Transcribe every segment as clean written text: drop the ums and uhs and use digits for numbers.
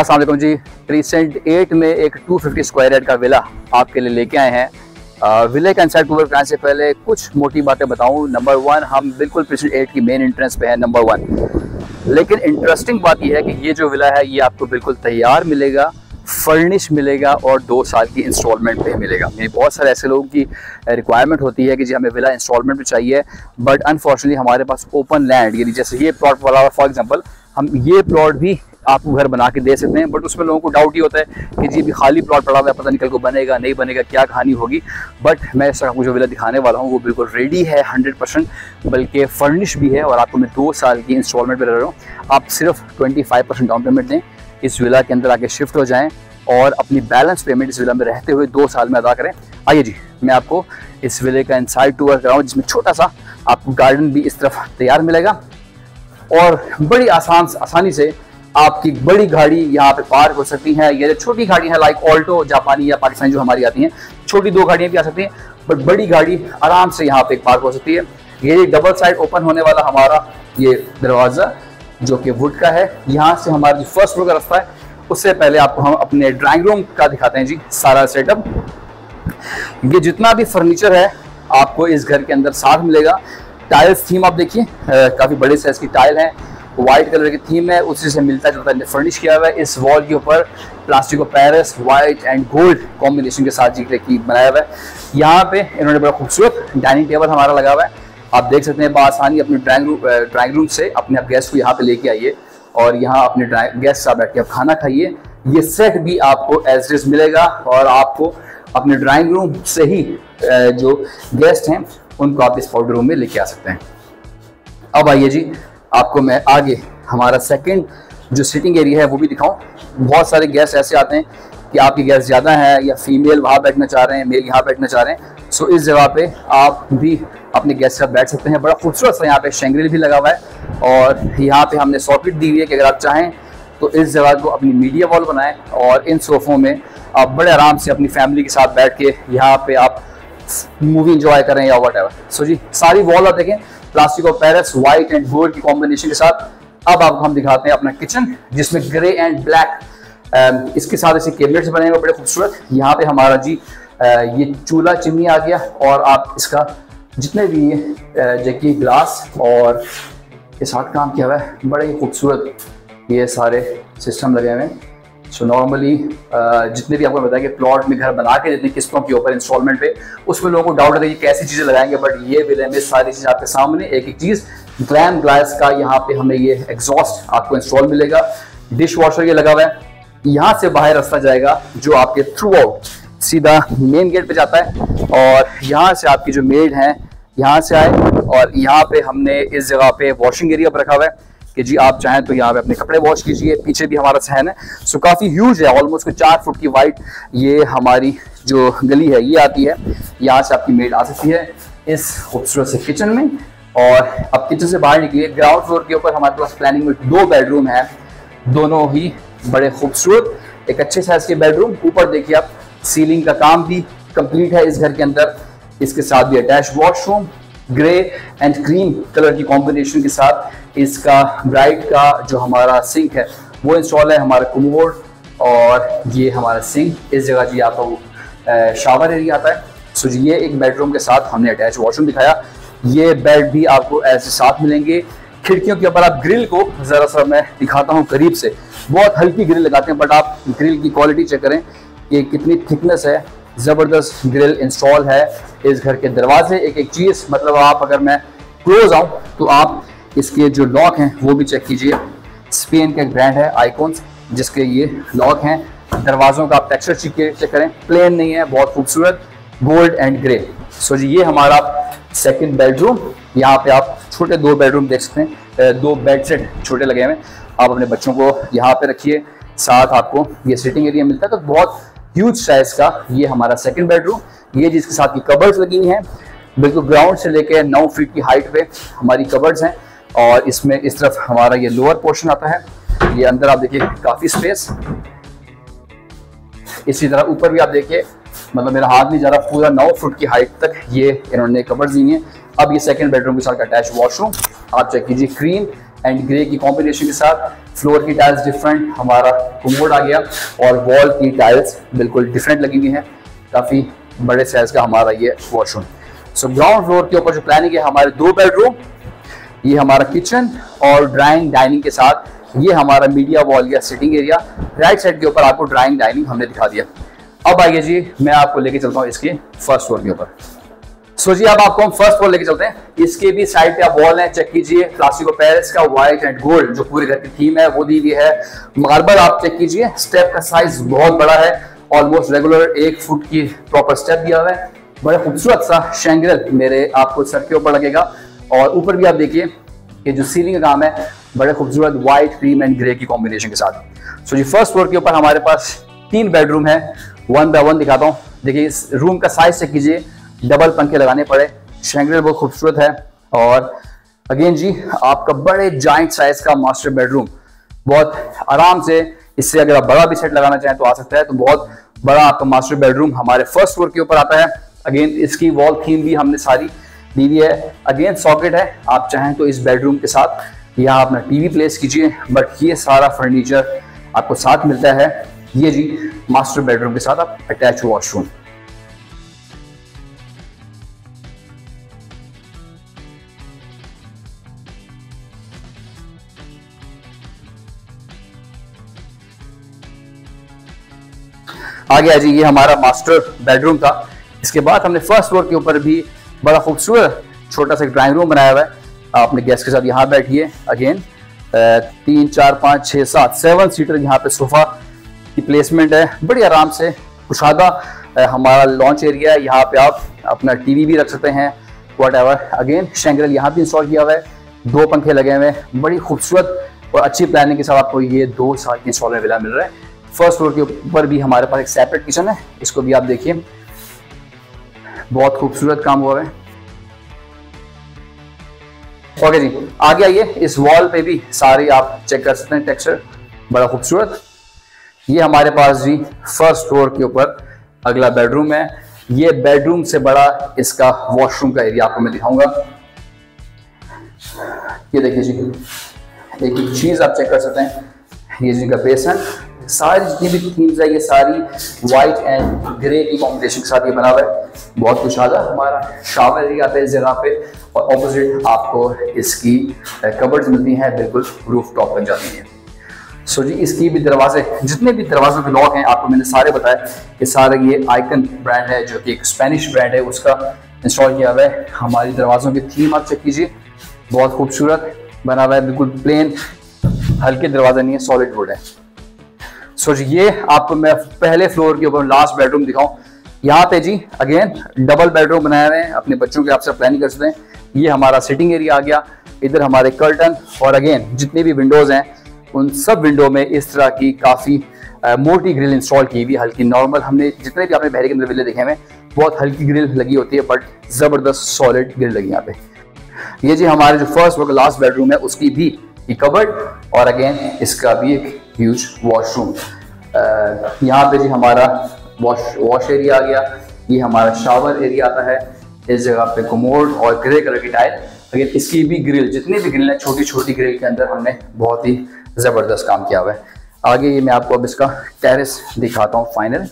अस्सलाम वालेकुम जी। क्रिसेंट 8 में एक 250 स्क्वायर यार्ड का विला आपके लिए लेके आए हैं। विले का इंसाइड टूर कराने से पहले कुछ मोटी बातें बताऊं। नंबर 1, हम बिल्कुल क्रिसेंट 8 की मेन एंट्रेंस पे है, नंबर 1। लेकिन इंटरेस्टिंग बात यह है कि ये जो विला है ये आपको बिल्कुल तैयार मिलेगा, फर्निश मिलेगा और 2 साल की इंस्टॉलमेंट पे मिलेगा। यानी बहुत सारे ऐसे लोगों की रिक्वायरमेंट होती है कि जी हमें विला इंस्टॉलमेंट पे चाहिए, बट अनफॉर्चुनेटली हमारे पास ओपन लैंड, यानी जैसे ये प्लॉट वाला फॉर एग्जांपल, हम ये प्लॉट भी आपको घर बना के दे सकते हैं, बट उसमें लोगों को डाउट ही होता है कि जी अभी खाली प्लॉट पड़ा हुआ है, पता नहीं कल को बनेगा नहीं बनेगा, क्या कहानी होगी। बट मैं इस आपको जो विला दिखाने वाला हूँ वो बिल्कुल रेडी है 100%, बल्कि फर्निश भी है और आपको मैं 2 साल की इंस्टॉलमेंट पर दे रहा हूँ। आप सिर्फ 25% डाउन पेमेंट दें, इस विला के अंदर आके शिफ्ट हो जाएँ और अपनी बैलेंस पेमेंट इस विला में रहते हुए 2 साल में अदा करें। आइए जी, मैं आपको इस विले का इनसाइड टूर कराऊँ, जिसमें छोटा सा आपको गार्डन भी इस तरफ तैयार मिलेगा और बड़ी आसानी से आपकी बड़ी गाड़ी यहाँ पे पार्क हो सकती है। ये जो छोटी गाड़ी है लाइक ऑल्टो जापानी या पाकिस्तानी जो हमारी आती हैं, छोटी 2 गाड़ियाँ भी आ सकती हैं, बट बड़ी गाड़ी आराम से यहाँ पे पार्क हो सकती है। ये डबल साइड ओपन होने वाला हमारा ये दरवाज़ा जो कि वुड का है, यहाँ से हमारा जो फर्स्ट फ्लोर का रास्ता है, उससे पहले आपको हम अपने ड्राइंग रूम का दिखाते हैं जी सारा सेटअप। ये जितना भी फर्नीचर है आपको इस घर के अंदर साथ मिलेगा। टाइल्स थीम आप देखिए, काफ़ी बड़े साइज की टाइल है, वाइट कलर की थीम है, उसी से मिलता जुलता फर्निश किया हुआ है। इस वॉल के ऊपर plaster of Paris white and gold combination के साथ जी की बनाया हुआ है। यहाँ पे इन्होंने बड़ा खूबसूरत डाइनिंग टेबल हमारा लगा हुआ है, आप देख सकते हैं। बआसानी अपने ड्राइंग रूम से अपने आप गेस्ट को यहाँ पे लेके आइए और यहाँ अपने गेस्ट साथ बैठ के आप खाना खाइए। ये सेट भी आपको एज इज मिलेगा और आपको अपने ड्राइंग रूम से ही जो गेस्ट हैं उनको आप इस पाउडर रूम में लेके आ सकते हैं। अब आइए जी, आपको मैं आगे हमारा सेकंड जो सिटिंग एरिया है वो भी दिखाऊं। बहुत सारे गेस्ट ऐसे आते हैं कि आपके गेस्ट ज़्यादा हैं या फीमेल वहाँ बैठना चाह रहे हैं, मेल यहाँ बैठना चाह रहे हैं, सो इस जगह पे आप भी अपने गेस्ट के साथ बैठ सकते हैं। बड़ा खूबसूरत सा यहाँ पे शैंग्रिल भी लगा हुआ है और यहाँ पे हमने सॉकेट दी हुई है कि अगर आप चाहें तो इस जगह को अपनी मीडिया वॉल बनाएं और इन सोफ़ों में आप बड़े आराम से अपनी फैमिली के साथ बैठ के यहाँ पे आप मूवी इंजॉय करें या वट एवर। सो जी, सारी वॉल आप देखें प्लास्टिक और पैरिस वाइट एंड गोल्ड की कॉम्बिनेशन के साथ। अब आपको हम दिखाते हैं अपना किचन, जिसमें ग्रे एंड ब्लैक इसके साथ ऐसे कैबिनेट्स बने हुए बड़े खूबसूरत। यहाँ पे हमारा जी ये चूल्हा चिमनी आ गया और आप इसका जितने भी देखिए ग्लास और के साथ काम किया हुआ है, बड़े ही खूबसूरत ये सारे सिस्टम लगे हुए हैं। सो नॉर्मली जितने भी आपको बताया कि प्लॉट में घर बना के जितनी किस्तों के ऊपर इंस्टॉलमेंट पे, उसमें लोगों को डाउट है कि कैसी चीज़ें लगाएंगे, बट ये विले में सारी चीज़ आपके सामने एक एक चीज़। ग्लैम ग्लास का यहाँ पे हमें ये एग्जॉस्ट आपको इंस्टॉल मिलेगा। डिश वॉशर ये लगा हुआ है। यहाँ से बाहर रास्ता जाएगा जो आपके थ्रू आउट सीधा मेन गेट पे जाता है और यहाँ से आपकी जो मेड हैं यहाँ से आए और यहाँ पे हमने इस जगह पे वॉशिंग एरिया पर रखा हुआ है कि जी आप चाहें तो यहाँ पे अपने कपड़े वॉश कीजिए। पीछे भी हमारा सहन है, सो काफ़ी ह्यूज है, ऑलमोस्ट 4 फुट की वाइड ये हमारी जो गली है ये आती है। यहाँ से आपकी मेड आ सकती है इस खूबसूरत से किचन में। और अब किचन से बाहर निकलिए, ग्राउंड फ्लोर के ऊपर हमारे पास प्लानिंग में 2 बेडरूम है, दोनों ही बड़े खूबसूरत, एक अच्छे साइज के बेडरूम। ऊपर देखिए आप, सीलिंग का काम भी कंप्लीट है इस घर के अंदर। इसके साथ भी attach washroom, grey and cream colour की कॉम्बिनेशन के साथ इसका ब्राइट का जो हमारा सिंक है वो इंस्टॉल है। हमारा कमोड और ये हमारा सिंक, इस जगह जी आपका शावर एरिया आता है। सो जी ये एक बेडरूम के साथ हमने अटैच वॉशरूम दिखाया। ये बेड भी आपको ऐसे साथ मिलेंगे। खिड़कियों के ऊपर आप ग्रिल को ज़रा सा मैं दिखाता हूँ करीब से, बहुत हल्की ग्रिल लगाते हैं, बट आप ग्रिल की क्वालिटी चेक करें कि कितनी थिकनेस है, ज़बरदस्त ग्रिल इंस्टॉल है इस घर के दरवाजे। एक एक चीज़, मतलब आप अगर मैं क्लोज आऊँ तो आप इसके जो लॉक हैं वो भी चेक कीजिए। स्पेन का एक ब्रांड है आइकॉन्स, जिसके ये लॉक हैं। दरवाज़ों का आप टेक्सचर चेक करें, प्लेन नहीं है, बहुत खूबसूरत गोल्ड एंड ग्रे। सो जी ये हमारा सेकंड बेडरूम। यहाँ पे आप छोटे 2 बेडरूम देख सकते हैं, 2 बेड सेट छोटे लगे हुए हैं। आप अपने बच्चों को यहाँ पे रखिए, साथ आपको ये सिटिंग एरिया मिलता है। तो बहुत ह्यूज साइज का ये हमारा सेकंड बेडरूम। ये जिसके साथ की कबर्ड्स लगी हुई हैं, बिल्कुल ग्राउंड से लेकर 9 फीट की हाइट पे हमारी कबर्ड्स हैं। और इसमें इस तरफ हमारा ये लोअर पोर्शन आता है। ये अंदर आप देखिए काफ़ी स्पेस। इसी तरह ऊपर भी आप देखिए, मतलब मेरा हाथ नहीं जा रहा, पूरा 9 फुट की हाइट तक ये इन्होंने कबर्ड्स दी हैं। अब ये सेकंड बेडरूम के साथ अटैच वॉशरूम आप चेक कीजिए, क्रीम एंड ग्रे की कॉम्बिनेशन के साथ। फ्लोर की टाइल्स डिफरेंट, हमारा कमोड आ गया और वॉल की टाइल्स बिल्कुल डिफरेंट लगी हुई हैं। काफ़ी बड़े साइज का हमारा ये वॉशरूम। सो ग्राउंड फ्लोर के ऊपर जो प्लानिंग है, हमारे 2 बेडरूम, ये हमारा किचन और ड्राइंग डाइनिंग के साथ ये हमारा मीडिया वॉल या सिटिंग एरिया। राइट साइड के ऊपर आपको ड्राइंग डाइनिंग हमने दिखा दिया। अब आइए जी, मैं आपको लेके चलता हूँ इसके फर्स्ट फ्लोर के ऊपर। सो जी, अब आपको हम फर्स्ट फ्लोर लेके चलते हैं। इसके भी साइड पे आप वॉल है, चेक कीजिए, क्लासिको पेरिस का व्हाइट एंड गोल्ड जो पूरे घर की थीम है वो दी हुई है। मार्बल आप चेक कीजिए, स्टेप का साइज बहुत बड़ा है, ऑलमोस्ट रेगुलर 1 फुट की प्रॉपर स्टेप दिया हुआ है। बड़ा खूबसूरत सा शैंग्रेल मेरे आपको सर के ऊपर लगेगा। और ऊपर भी आप देखिए कि जो सीलिंग का काम है बड़े खूबसूरत व्हाइट, क्रीम एंड ग्रे की कॉम्बिनेशन के साथ। सो जी, फर्स्ट फ्लोर के ऊपर हमारे पास 3 बेडरूम है। 1 बाय 1 दिखाता हूँ। देखिए इस रूम का साइज चेक कीजिए, डबल पंखे लगाने पड़े, शैंग्रेल बहुत खूबसूरत है। और अगेन जी, आपका बड़े जाइंट साइज का मास्टर बेडरूम, बहुत आराम से इससे अगर आप बड़ा भी सेट लगाना चाहें तो आ सकता है। तो बहुत बड़ा आपका मास्टर बेडरूम हमारे फर्स्ट फ्लोर के ऊपर आता है। अगेन इसकी वॉल थीम भी हमने सारी दी हुई है। अगेन सॉकेट है, आप चाहें तो इस बेडरूम के साथ यहाँ अपना टीवी प्लेस कीजिए, बट ये सारा फर्नीचर आपको साथ मिलता है। ये जी मास्टर बेडरूम के साथ आप अटैच वॉशरूम। आ गया जी, ये हमारा मास्टर बेडरूम था। इसके बाद हमने फर्स्ट फ्लोर के ऊपर भी बड़ा खूबसूरत छोटा सा ड्राइंग रूम बनाया हुआ है। आप अपने गेस्ट के साथ यहाँ बैठिए। अगेन 3, 4, 5, 6, 7 सीटर यहाँ पे सोफा की प्लेसमेंट है, बड़ी आराम से कुशादा। हमारा लॉन्च एरिया है, यहाँ पे आप अपना टीवी भी रख सकते हैं, व्हाटएवर। अगेन शैंग्रेल यहाँ भी इंस्टॉल किया हुआ है, 2 पंखे लगे हुए हैं। बड़ी खूबसूरत और अच्छी प्लानिंग के साथ आपको ये 2 साल की इंस्टॉलमेंट विला मिल रहा है। फर्स्ट फ्लोर के ऊपर भी हमारे पास एक सेपरेट किचन है, इसको भी आप देखिए, बहुत खूबसूरत काम हुआ है। ओके जी, आगे आइए, इस वॉल पे भी सारी आप चेक कर सकते हैं टेक्सचर, बड़ा खूबसूरत। ये हमारे पास जी फर्स्ट फ्लोर के ऊपर अगला बेडरूम है। ये बेडरूम से बड़ा इसका वॉशरूम का एरिया आपको मैं दिखाऊंगा। ये देखिए जी, एक एक चीज आप चेक कर सकते हैं। ये जी का बेसन, सारी जितनी भी थीम्स है ये सारी व्हाइट एंड ग्रे की कॉम्बिनेशन के साथ ये बना हुआ है। बहुत कुछ आता है। हमारा शावर एरिया आता है इस जगह पे, और ऑपोजिट आपको इसकी कबर्ड्स मिलती हैं, बिल्कुल रूफ टॉप तक जाती हैं। सो जी, इसकी भी दरवाजे, जितने भी दरवाजों के लॉक हैं आपको मैंने सारे बताए कि सारे ये आइकन ब्रांड है जो कि एक स्पेनिश ब्रांड है, उसका इंस्टॉल किया हुआ है। हमारी दरवाजों की थीम आप चेक कीजिए, बहुत खूबसूरत बना हुआ है, बिल्कुल प्लेन, हल्के दरवाजा नहीं है, सॉलिड वुड है। सो जी, ये आपको मैं पहले फ्लोर के ऊपर लास्ट बेडरूम दिखाऊं। यहाँ पे जी अगेन डबल बेडरूम बनाए हुए हैं, अपने बच्चों के आप सब प्लानिंग कर सकते हैं। ये हमारा सिटिंग एरिया आ गया, इधर हमारे कर्टन, और अगेन जितने भी विंडोज हैं उन सब विंडो में इस तरह की काफ़ी मोटी ग्रिल इंस्टॉल की हुई। हल्की नॉर्मल, हमने जितने भी आपने बहरे के अंदर विले देखे हैं बहुत हल्की ग्रिल लगी होती है, बट ज़बरदस्त सॉलिड ग्रिल लगी यहाँ पे। ये जी हमारे जो फर्स्ट फ्लोर का लास्ट बेडरूम है उसकी भी कबर्ड, और अगेन इसका भी एक ह्यूज वॉशरूम। यहाँ पे जी हमारा वॉश एरिया आ गया। ये हमारा शावर एरिया आता है, इस जगह पे कमोड और ग्रे कलर की टाइल। अगेन इसकी भी ग्रिल, जितनी भी ग्रिल है छोटी छोटी ग्रिल के अंदर हमने बहुत ही ज़बरदस्त काम किया हुआ है। आगे ये मैं आपको अब इसका टेरेस दिखाता हूँ। फाइनल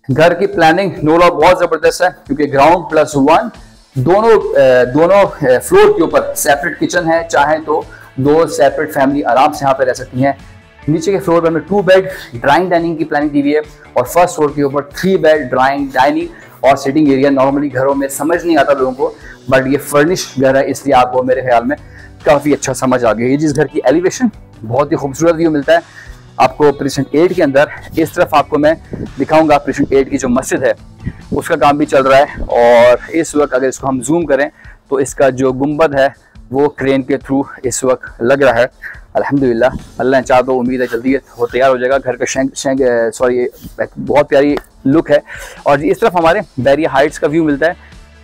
घर की प्लानिंग नो डाउट बहुत ज़बरदस्त है, क्योंकि ग्राउंड प्लस 1 दोनों फ्लोर के ऊपर सेपरेट किचन है। चाहे तो 2 सेपरेट फैमिली आराम से यहाँ पे रह सकती हैं। नीचे के फ्लोर पर हमें 2 बेड ड्राइंग डाइनिंग की प्लानिंग दी हुई है, और फर्स्ट फ्लोर के ऊपर 3 बेड ड्राइंग डाइनिंग और सिटिंग एरिया। नॉर्मली घरों में समझ नहीं आता लोगों को, बट ये फर्निश घर है, इसलिए आपको मेरे ख्याल में काफ़ी अच्छा समझ आ गया। ये जिस घर की एलिवेशन, बहुत ही खूबसूरत व्यू मिलता है आपको प्रीसेंट 8 के अंदर। इस तरफ आपको मैं दिखाऊंगा प्रीसेंट 8 की जो मस्जिद है उसका काम भी चल रहा है, और इस वक्त अगर इसको हम जूम करें तो इसका जो गुंबद है वो क्रेन के थ्रू इस वक्त लग रहा है। अल्हम्दुलिल्लाह, अल्लाह ने चाहा तो उम्मीद है जल्दी वो तैयार हो जाएगा। घर का बहुत प्यारी लुक है। और इस तरफ हमारे बैरिया हाइट्स का व्यू मिलता है,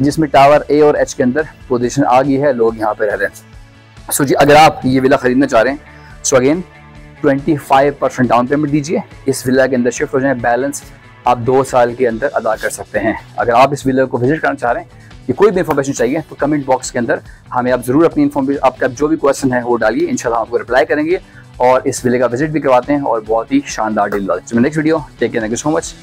जिसमें टावर ए और एच के अंदर पोजीशन आ गई है, लोग यहाँ पे रह रहे हैं। सो जी, अगर आप ये विला खरीदना चाह रहे हैं सो अगेन 25% डाउन पेमेंट दीजिए, इस विला के अंदर शिफ्ट हो जाए। बैलेंस आप 2 साल के अंदर अदा कर सकते हैं। अगर आप इस विले को विजिट करना चाह रहे हैं या कोई भी इन्फॉर्मेशन चाहिए तो कमेंट बॉक्स के अंदर हमें आप ज़रूर अपनी आपका जो भी क्वेश्चन है वो डालिए, इंशाल्लाह आपको रिप्लाई करेंगे और इस विले का विजिट भी करवाते हैं और बहुत ही शानदार डील डालते हैं। Next video, take care, thank you so much.